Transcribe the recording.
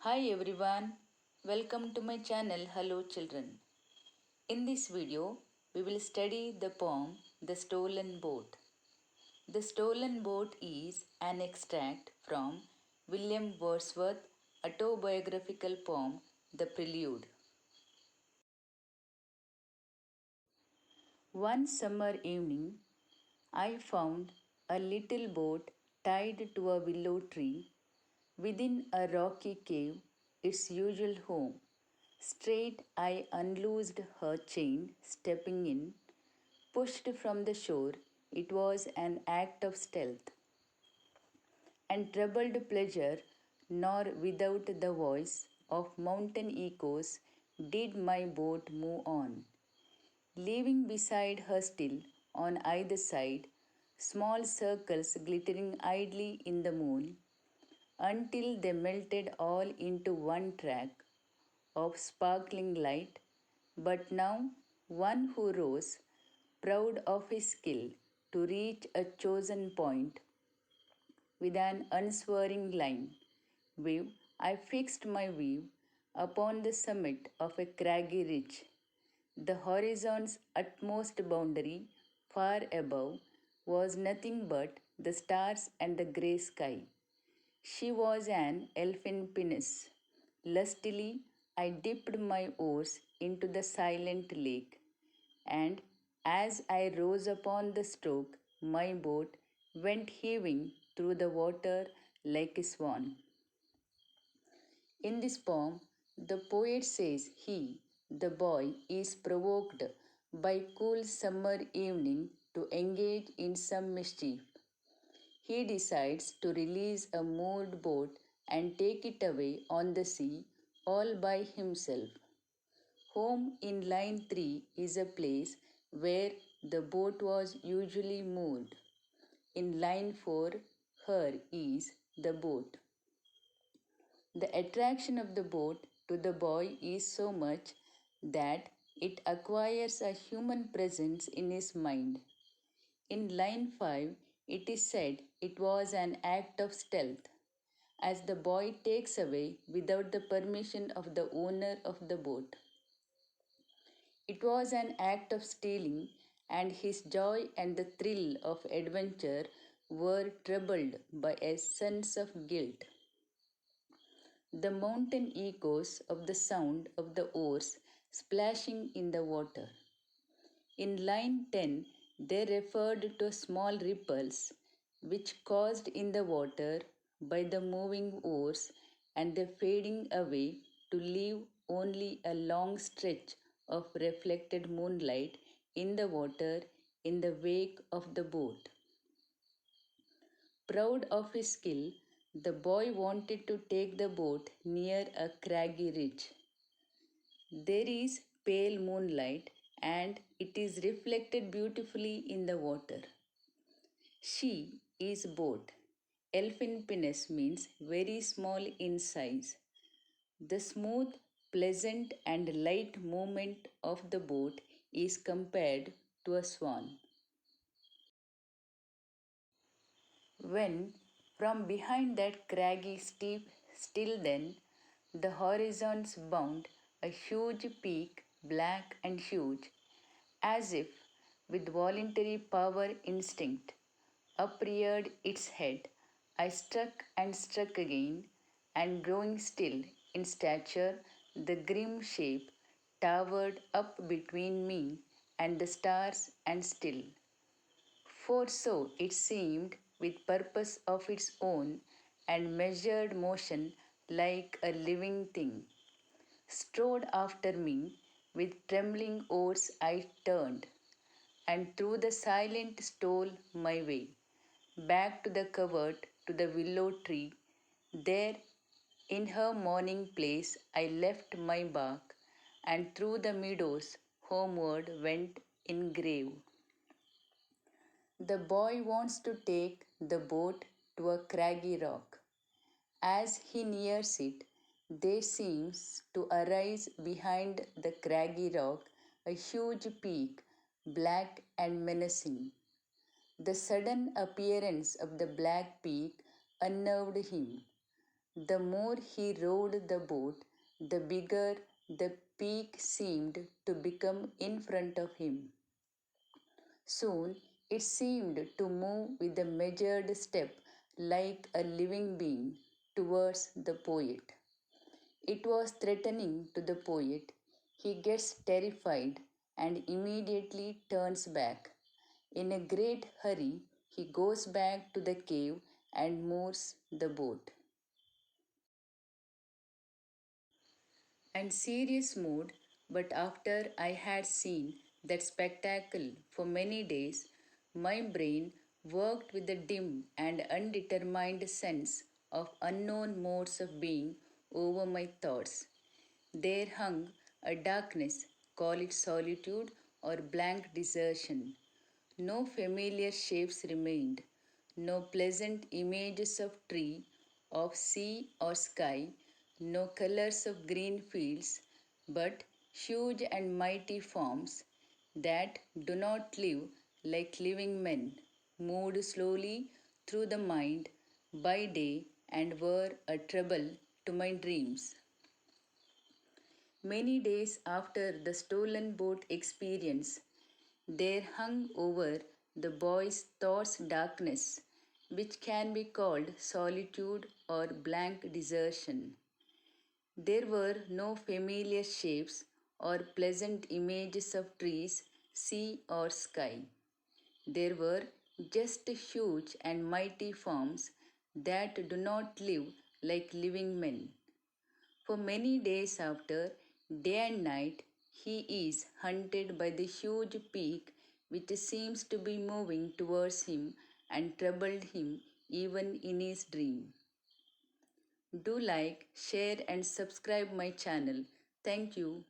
Hi everyone, welcome to my channel Hello Children. In this video, we will study the poem The Stolen Boat. The Stolen Boat is an extract from William Wordsworth's autobiographical poem The Prelude. One summer evening, I found a little boat tied to a willow tree within a rocky cave, its usual home. Straight I unloosed her chain, stepping in, pushed from the shore. It was an act of stealth and troubled pleasure, nor without the voice of mountain echoes did my boat move on, leaving beside her still on either side small circles glittering idly in the moon, until they melted all into one track of sparkling light, but now one who rose, proud of his skill, to reach a chosen point with an unswerving line. Wave, I fixed my view upon the summit of a craggy ridge, the horizon's utmost boundary, far above, was nothing but the stars and the grey sky. She was an elfin pinnace. Lustily, I dipped my oars into the silent lake, and as I rose upon the stroke, my boat went heaving through the water like a swan. In this poem, the poet says he, the boy, is provoked by cool summer evening to engage in some mischief. He decides to release a moored boat and take it away on the sea all by himself. Home in line 3 is a place where the boat was usually moored. In line 4, her is the boat. The attraction of the boat to the boy is so much that it acquires a human presence in his mind. In line 5, it is said it was an act of stealth, as the boy takes away without the permission of the owner of the boat. It was an act of stealing, and his joy and the thrill of adventure were troubled by a sense of guilt. The mountain echoes of the sound of the oars splashing in the water. In line 10, they referred to small ripples which caused in the water by the moving oars and the fading away to leave only a long stretch of reflected moonlight in the water in the wake of the boat. Proud of his skill, the boy wanted to take the boat near a craggy ridge. There is pale moonlight and it is reflected beautifully in the water. She is boat. Elfin penis means very small in size. The smooth, pleasant, and light movement of the boat is compared to a swan. When from behind that craggy steep, still then, the horizons bound a huge peak, black and huge, as if with voluntary power instinct, upreared its head. I struck and struck again, and growing still in stature, the grim shape towered up between me and the stars and still. For so it seemed, with purpose of its own and measured motion like a living thing, strode after me with trembling oars I turned, and through the silent stole my way, back to the covert, to the willow tree. There, in her morning place, I left my bark, and through the meadows homeward went in grave. The boy wants to take the boat to a craggy rock. As he nears it, there seems to arise behind the craggy rock a huge peak, black and menacing. The sudden appearance of the black peak unnerved him. The more he rowed the boat, the bigger the peak seemed to become in front of him. Soon it seemed to move with a measured step like a living being towards the poet. It was threatening to the poet. He gets terrified and immediately turns back. In a great hurry, he goes back to the cave and moors the boat. And serious mood, but after I had seen that spectacle for many days, my brain worked with a dim and undetermined sense of unknown modes of being over my thoughts. There hung a darkness, call it solitude or blank desertion. No familiar shapes remained, no pleasant images of tree, of sea or sky, no colors of green fields, but huge and mighty forms that do not live like living men, moved slowly through the mind by day and were a trouble to my dreams. Many days after the stolen boat experience, there hung over the boy's thoughts darkness, which can be called solitude or blank desertion. There were no familiar shapes or pleasant images of trees, sea, or sky. There were just huge and mighty forms that do not live like living men. For many days after, day and night, he is hunted by the huge peak which seems to be moving towards him and troubled him even in his dream. Do like, share, and subscribe my channel. Thank you.